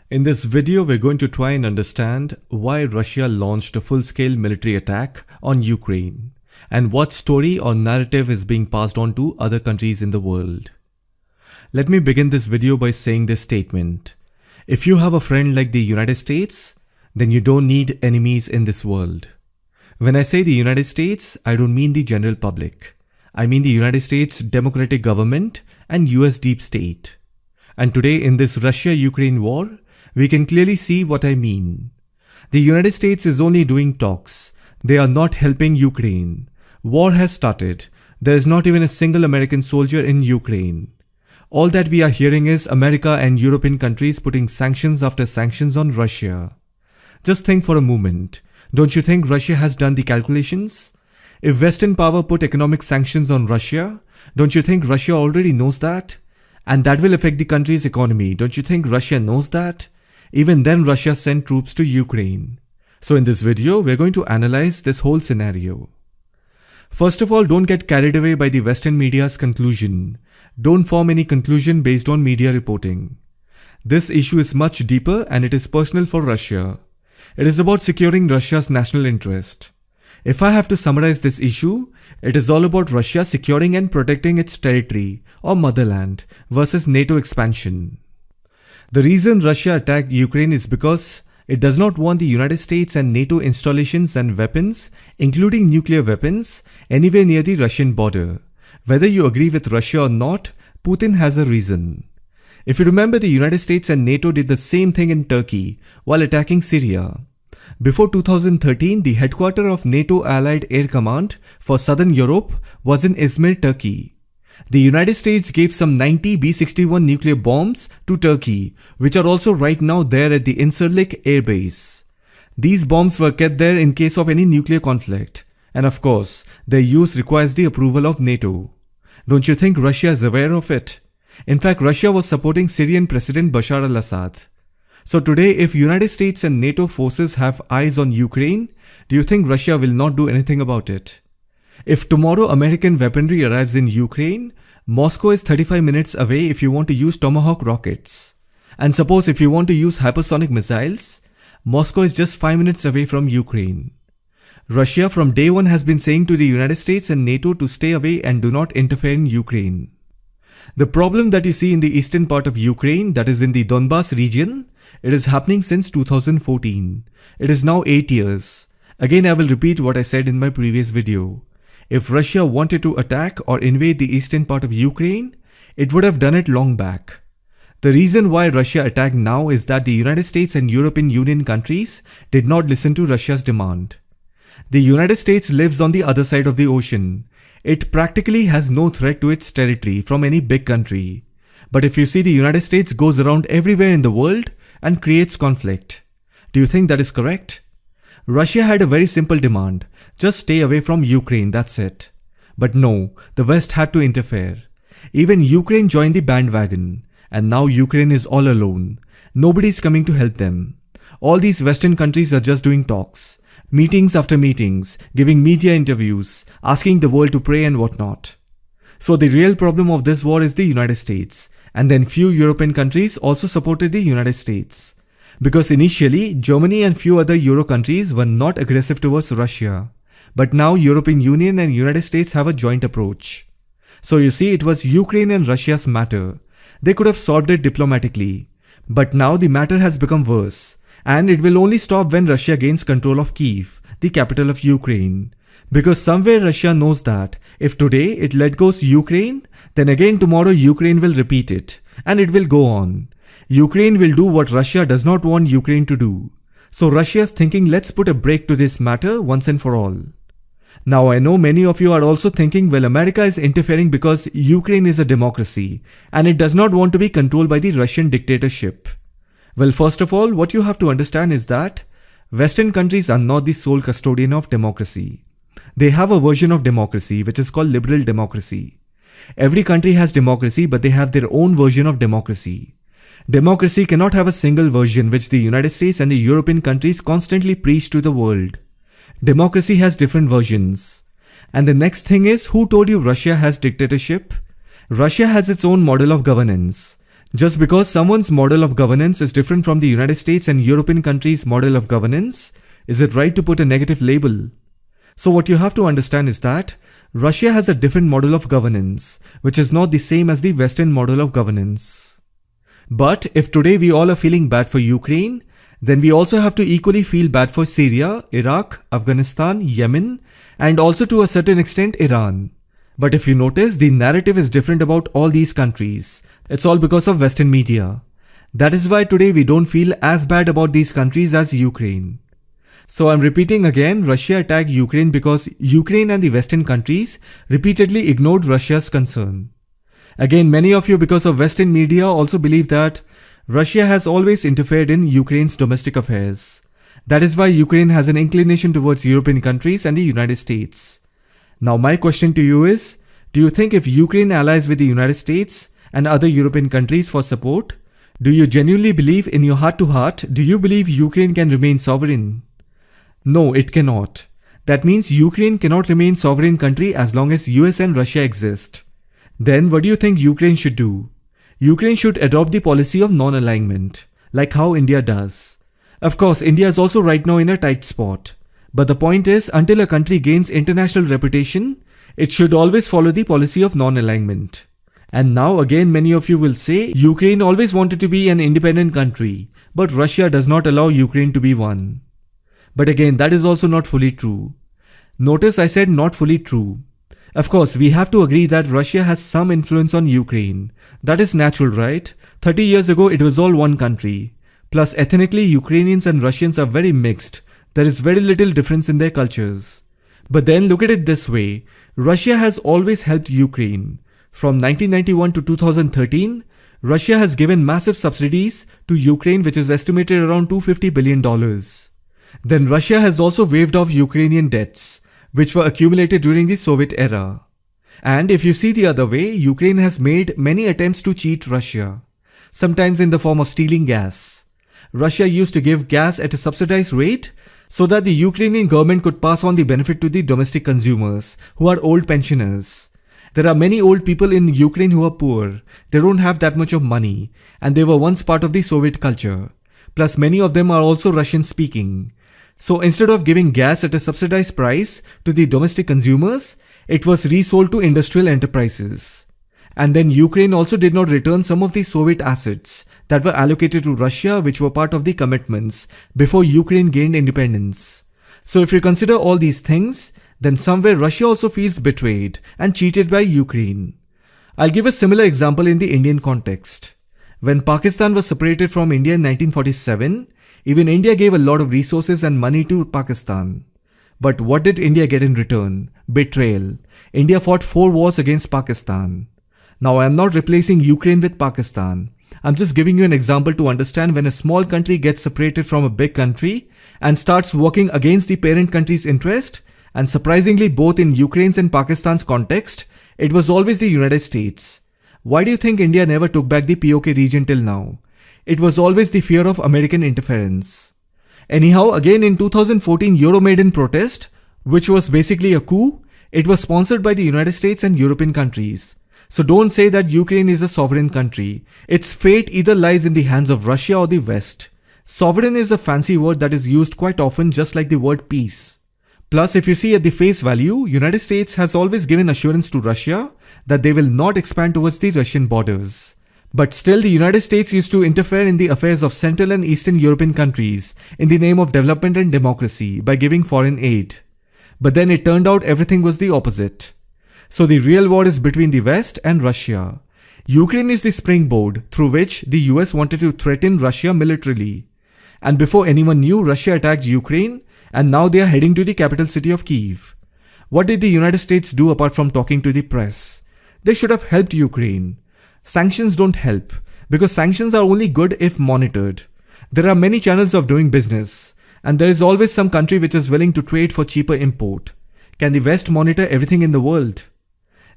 In this video, we're going to try and understand why Russia launched a full-scale military attack on Ukraine and what story or narrative is being passed on to other countries in the world. Let me begin this video by saying this statement. If you have a friend like the United States, then you don't need enemies in this world. When I say the United States, I don't mean the general public. I mean the United States democratic government and US deep state. And today in this Russia-Ukraine war, we can clearly see what I mean. The United States is only doing talks. They are not helping Ukraine. War has started. There is not even a single American soldier in Ukraine. All that we are hearing is America and European countries putting sanctions after sanctions on Russia. Just think for a moment. Don't you think Russia has done the calculations? If Western power put economic sanctions on Russia, don't you think Russia already knows that? And that will affect the country's economy. Don't you think Russia knows that? Even then, Russia sent troops to Ukraine. So in this video, we're going to analyze this whole scenario. First of all, don't get carried away by the Western media's conclusion. Don't form any conclusion based on media reporting. This issue is much deeper and it is personal for Russia. It is about securing Russia's national interest. If I have to summarize this issue, it is all about Russia securing and protecting its territory or motherland versus NATO expansion. The reason Russia attacked Ukraine is because it does not want the United States and NATO installations and weapons, including nuclear weapons, anywhere near the Russian border. Whether you agree with Russia or not, Putin has a reason. If you remember, the United States and NATO did the same thing in Turkey while attacking Syria. Before 2013, the headquarters of NATO Allied Air Command for Southern Europe was in Izmir, Turkey. The United States gave some 90 B-61 nuclear bombs to Turkey, which are also right now there at the Incirlik Air Base. These bombs were kept there in case of any nuclear conflict. And of course, their use requires the approval of NATO. Don't you think Russia is aware of it? In fact, Russia was supporting Syrian President Bashar al-Assad. So today, if United States and NATO forces have eyes on Ukraine, do you think Russia will not do anything about it? If tomorrow American weaponry arrives in Ukraine, Moscow is 35 minutes away if you want to use Tomahawk rockets. And suppose if you want to use hypersonic missiles, Moscow is just 5 minutes away from Ukraine. Russia from day one has been saying to the United States and NATO to stay away and do not interfere in Ukraine. The problem that you see in the eastern part of Ukraine, that is in the Donbas region, it is happening since 2014. It is now 8 years. Again, I will repeat what I said in my previous video. If Russia wanted to attack or invade the eastern part of Ukraine, it would have done it long back. The reason why Russia attacked now is that the United States and European Union countries did not listen to Russia's demand. The United States lives on the other side of the ocean. It practically has no threat to its territory from any big country. But if you see, the United States goes around everywhere in the world and creates conflict. Do you think that is correct? Russia had a very simple demand. Just stay away from Ukraine, that's it. But no, the West had to interfere. Even Ukraine joined the bandwagon. And now Ukraine is all alone. Nobody is coming to help them. All these Western countries are just doing talks. Meetings after meetings, giving media interviews, asking the world to pray and whatnot. So the real problem of this war is the United States. And then few European countries also supported the United States. Because initially, Germany and few other Euro countries were not aggressive towards Russia. But now European Union and United States have a joint approach. So you see, it was Ukraine and Russia's matter. They could have solved it diplomatically. But now the matter has become worse. And it will only stop when Russia gains control of Kyiv, the capital of Ukraine. Because somewhere Russia knows that if today it let go Ukraine, then again tomorrow Ukraine will repeat it. And it will go on. Ukraine will do what Russia does not want Ukraine to do. So Russia is thinking, let's put a break to this matter once and for all. Now I know many of you are also thinking, well, America is interfering because Ukraine is a democracy and it does not want to be controlled by the Russian dictatorship. Well, first of all, what you have to understand is that Western countries are not the sole custodian of democracy. They have a version of democracy which is called liberal democracy. Every country has democracy, but they have their own version of democracy. Democracy cannot have a single version which the United States and the European countries constantly preach to the world. Democracy has different versions. And the next thing is, who told you Russia has dictatorship? Russia has its own model of governance. Just because someone's model of governance is different from the United States and European countries' model of governance, is it right to put a negative label? So what you have to understand is that Russia has a different model of governance, which is not the same as the Western model of governance. But if today we all are feeling bad for Ukraine, then we also have to equally feel bad for Syria, Iraq, Afghanistan, Yemen, and also to a certain extent Iran. But if you notice, the narrative is different about all these countries. It's all because of Western media. That is why today we don't feel as bad about these countries as Ukraine. So I'm repeating again, Russia attacked Ukraine because Ukraine and the Western countries repeatedly ignored Russia's concern. Again, many of you because of Western media also believe that Russia has always interfered in Ukraine's domestic affairs. That is why Ukraine has an inclination towards European countries and the United States. Now my question to you is, do you think if Ukraine allies with the United States and other European countries for support, do you genuinely believe in your heart to heart, do you believe Ukraine can remain sovereign? No, it cannot. That means Ukraine cannot remain sovereign country as long as US and Russia exist. Then what do you think Ukraine should do? Ukraine should adopt the policy of non-alignment, like how India does. Of course, India is also right now in a tight spot. But the point is, until a country gains international reputation, it should always follow the policy of non-alignment. And now again many of you will say, Ukraine always wanted to be an independent country, but Russia does not allow Ukraine to be one. But again, that is also not fully true. Notice I said not fully true. Of course, we have to agree that Russia has some influence on Ukraine. That is natural, right? 30 years ago, it was all one country. Plus, ethnically, Ukrainians and Russians are very mixed. There is very little difference in their cultures. But then look at it this way. Russia has always helped Ukraine. From 1991 to 2013, Russia has given massive subsidies to Ukraine, which is estimated around $250 billion. Then Russia has also waived off Ukrainian debts, which were accumulated during the Soviet era. And if you see the other way, Ukraine has made many attempts to cheat Russia, sometimes in the form of stealing gas. Russia used to give gas at a subsidized rate so that the Ukrainian government could pass on the benefit to the domestic consumers, who are old pensioners. There are many old people in Ukraine who are poor. They don't have that much of money, and they were once part of the Soviet culture. Plus, many of them are also Russian speaking. So instead of giving gas at a subsidized price to the domestic consumers, it was resold to industrial enterprises. And then Ukraine also did not return some of the Soviet assets that were allocated to Russia, which were part of the commitments before Ukraine gained independence. So if you consider all these things, then somewhere Russia also feels betrayed and cheated by Ukraine. I'll give a similar example in the Indian context. When Pakistan was separated from India in 1947, even India gave a lot of resources and money to Pakistan. But what did India get in return? Betrayal. India fought 4 wars against Pakistan. Now I am not replacing Ukraine with Pakistan. I'm just giving you an example to understand when a small country gets separated from a big country and starts working against the parent country's interest, and surprisingly both in Ukraine's and Pakistan's context, it was always the United States. Why do you think India never took back the POK region till now? It was always the fear of American interference. Anyhow, again in 2014 Euromaidan protest, which was basically a coup, it was sponsored by the United States and European countries. So don't say that Ukraine is a sovereign country. Its fate either lies in the hands of Russia or the West. Sovereign is a fancy word that is used quite often, just like the word peace. Plus, if you see at the face value, United States has always given assurance to Russia that they will not expand towards the Russian borders. But still, the United States used to interfere in the affairs of Central and Eastern European countries in the name of development and democracy by giving foreign aid. But then it turned out everything was the opposite. So the real war is between the West and Russia. Ukraine is the springboard through which the US wanted to threaten Russia militarily. And before anyone knew, Russia attacked Ukraine, and now they are heading to the capital city of Kyiv. What did the United States do apart from talking to the press? They should have helped Ukraine. Sanctions don't help, because sanctions are only good if monitored. There are many channels of doing business, and there is always some country which is willing to trade for cheaper import. Can the West monitor everything in the world?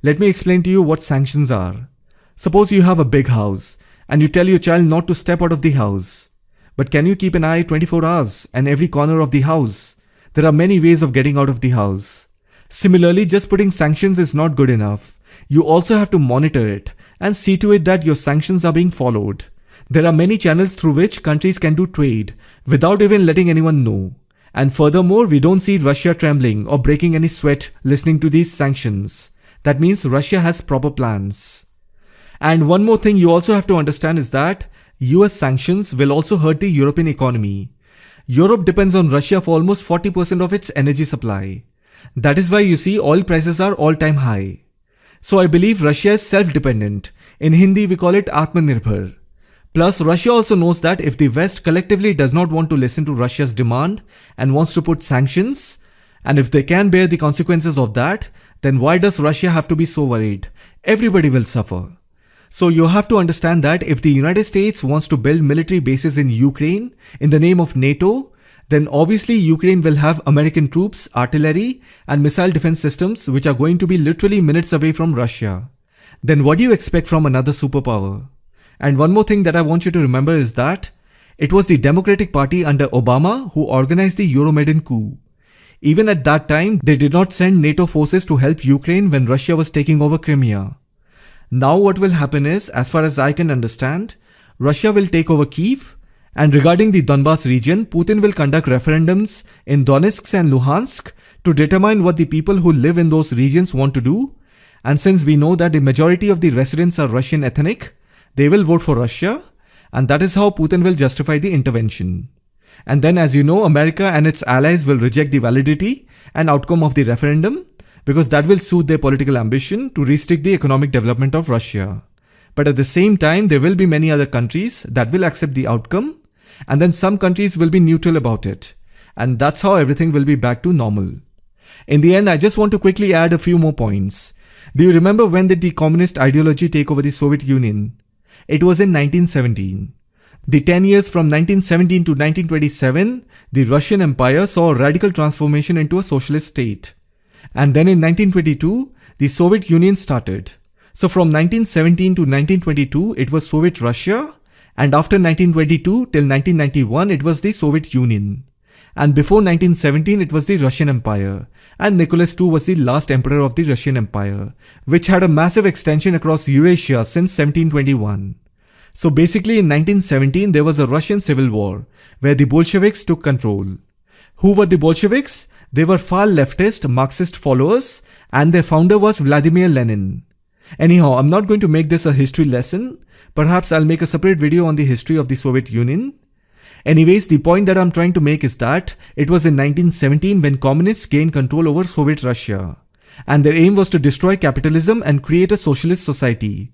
Let me explain to you what sanctions are. Suppose you have a big house, and you tell your child not to step out of the house. But can you keep an eye 24 hours on every corner of the house? There are many ways of getting out of the house. Similarly, just putting sanctions is not good enough. You also have to monitor it and see to it that your sanctions are being followed. There are many channels through which countries can do trade without even letting anyone know. And furthermore, we don't see Russia trembling or breaking any sweat listening to these sanctions. That means Russia has proper plans. And one more thing you also have to understand is that US sanctions will also hurt the European economy. Europe depends on Russia for almost 40% of its energy supply. That is why you see oil prices are all-time high. So I believe Russia is self-dependent. In Hindi we call it Atmanirbhar. Plus, Russia also knows that if the West collectively does not want to listen to Russia's demand and wants to put sanctions, and if they can bear the consequences of that, then why does Russia have to be so worried? Everybody will suffer. So you have to understand that if the United States wants to build military bases in Ukraine in the name of NATO, then obviously Ukraine will have American troops, artillery, and missile defense systems which are going to be literally minutes away from Russia. Then what do you expect from another superpower? And one more thing that I want you to remember is that it was the Democratic Party under Obama who organized the Euromaidan coup. Even at that time, they did not send NATO forces to help Ukraine when Russia was taking over Crimea. Now what will happen is, as far as I can understand, Russia will take over Kyiv, and regarding the Donbas region, Putin will conduct referendums in Donetsk and Luhansk to determine what the people who live in those regions want to do. And since we know that the majority of the residents are Russian ethnic, they will vote for Russia, and that is how Putin will justify the intervention. And then, as you know, America and its allies will reject the validity and outcome of the referendum because that will suit their political ambition to restrict the economic development of Russia. But at the same time, there will be many other countries that will accept the outcome, and then some countries will be neutral about it. And that's how everything will be back to normal. In the end, I just want to quickly add a few more points. Do you remember when did the communist ideology take over the Soviet Union? It was in 1917. The 10 years from 1917 to 1927, the Russian Empire saw a radical transformation into a socialist state. And then in 1922, the Soviet Union started. So from 1917 to 1922, it was Soviet Russia, and after 1922 till 1991, it was the Soviet Union. And before 1917, it was the Russian Empire, and Nicholas II was the last emperor of the Russian Empire, which had a massive extension across Eurasia since 1721. So basically in 1917, there was a Russian civil war, where the Bolsheviks took control. Who were the Bolsheviks? They were far leftist, Marxist followers, and their founder was Vladimir Lenin. Anyhow, I'm not going to make this a history lesson. Perhaps I'll make a separate video on the history of the Soviet Union. Anyways, the point that I'm trying to make is that it was in 1917 when communists gained control over Soviet Russia, and their aim was to destroy capitalism and create a socialist society.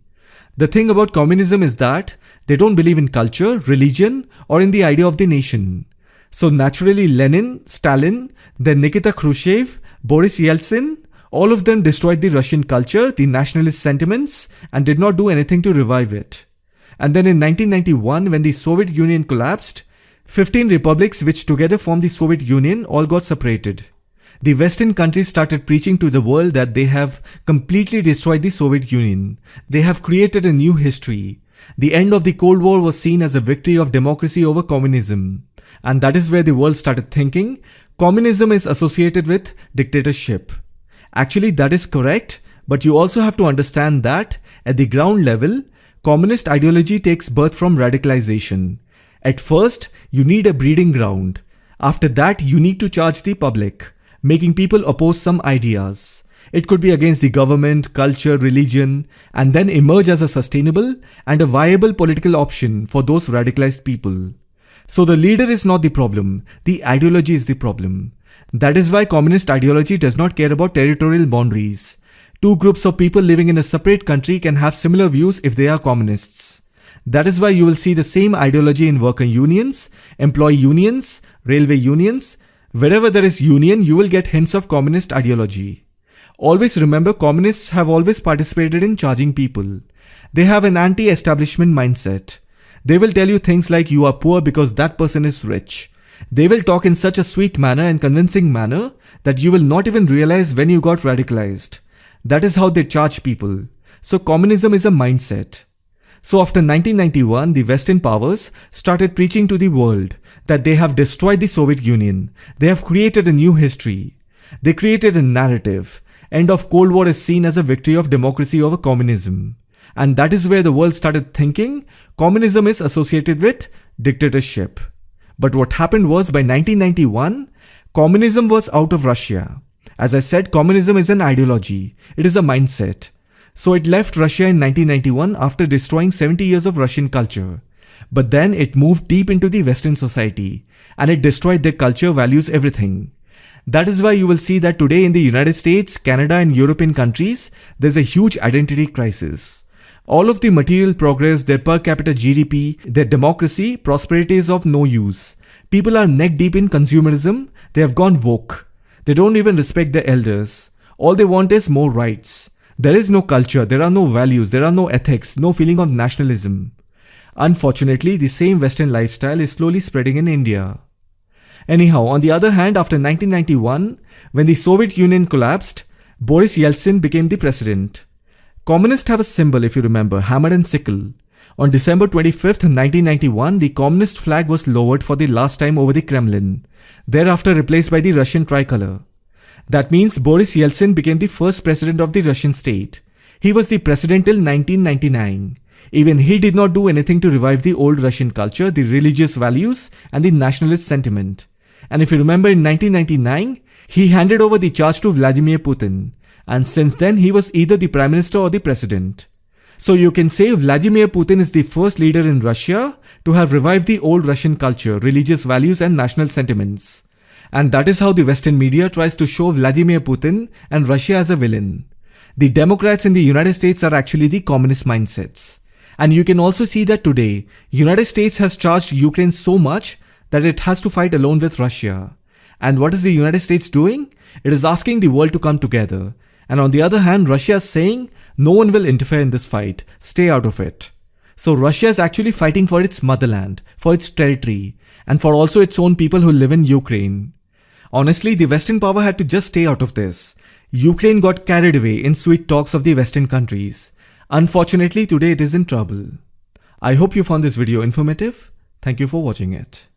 The thing about communism is that they don't believe in culture, religion, or in the idea of the nation. So naturally Lenin, Stalin, then Nikita Khrushchev, Boris Yeltsin, all of them destroyed the Russian culture, the nationalist sentiments, and did not do anything to revive it. And then in 1991, when the Soviet Union collapsed, 15 republics which together formed the Soviet Union all got separated. The Western countries started preaching to the world that they have completely destroyed the Soviet Union. They have created a new history. The end of the Cold War was seen as a victory of democracy over communism. And that is where the world started thinking communism is associated with dictatorship. Actually, that is correct, but you also have to understand that at the ground level, communist ideology takes birth from radicalization. At first, you need a breeding ground. After that, you need to charge the public, making people oppose some ideas. It could be against the government, culture, religion, and then emerge as a sustainable and a viable political option for those radicalized people. So the leader is not the problem, the ideology is the problem. That is why communist ideology does not care about territorial boundaries. Two groups of people living in a separate country can have similar views if they are communists. That is why you will see the same ideology in worker unions, employee unions, railway unions. Wherever there is union, you will get hints of communist ideology. Always remember, communists have always participated in charging people. They have an anti-establishment mindset. They will tell you things like you are poor because that person is rich. They will talk in such a sweet manner and convincing manner that you will not even realize when you got radicalized. That is how they charge people. So communism is a mindset. So after 1991, the Western powers started preaching to the world that they have destroyed the Soviet Union. They have created a new history. They created a narrative. End of Cold War is seen as a victory of democracy over communism. And that is where the world started thinking communism is associated with dictatorship. But what happened was by 1991, communism was out of Russia. As I said, communism is an ideology. It is a mindset. So it left Russia in 1991 after destroying 70 years of Russian culture. But then it moved deep into the Western society and it destroyed their culture, values, everything. That is why you will see that today in the United States, Canada and European countries, there's a huge identity crisis. All of the material progress, their per capita GDP, their democracy, prosperity is of no use. People are neck deep in consumerism, they have gone woke. They don't even respect their elders. All they want is more rights. There is no culture, there are no values, there are no ethics, no feeling of nationalism. Unfortunately, the same Western lifestyle is slowly spreading in India. Anyhow, on the other hand, after 1991, when the Soviet Union collapsed, Boris Yeltsin became the president. Communists have a symbol, if you remember, hammer and sickle. On December 25th, 1991, the communist flag was lowered for the last time over the Kremlin, thereafter replaced by the Russian tricolor. That means Boris Yeltsin became the first president of the Russian state. He was the president till 1999. Even he did not do anything to revive the old Russian culture, the religious values, and the nationalist sentiment. And if you remember, in 1999, he handed over the charge to Vladimir Putin. And since then, he was either the prime minister or the president. So you can say Vladimir Putin is the first leader in Russia to have revived the old Russian culture, religious values, and national sentiments. And that is how the Western media tries to show Vladimir Putin and Russia as a villain. The Democrats in the United States are actually the communist mindsets. And you can also see that today, United States has charged Ukraine so much that it has to fight alone with Russia. And what is the United States doing? It is asking the world to come together. And on the other hand, Russia is saying, no one will interfere in this fight, stay out of it. So Russia is actually fighting for its motherland, for its territory, and for also its own people who live in Ukraine. Honestly, the Western power had to just stay out of this. Ukraine got carried away in sweet talks of the Western countries. Unfortunately, today it is in trouble. I hope you found this video informative. Thank you for watching it.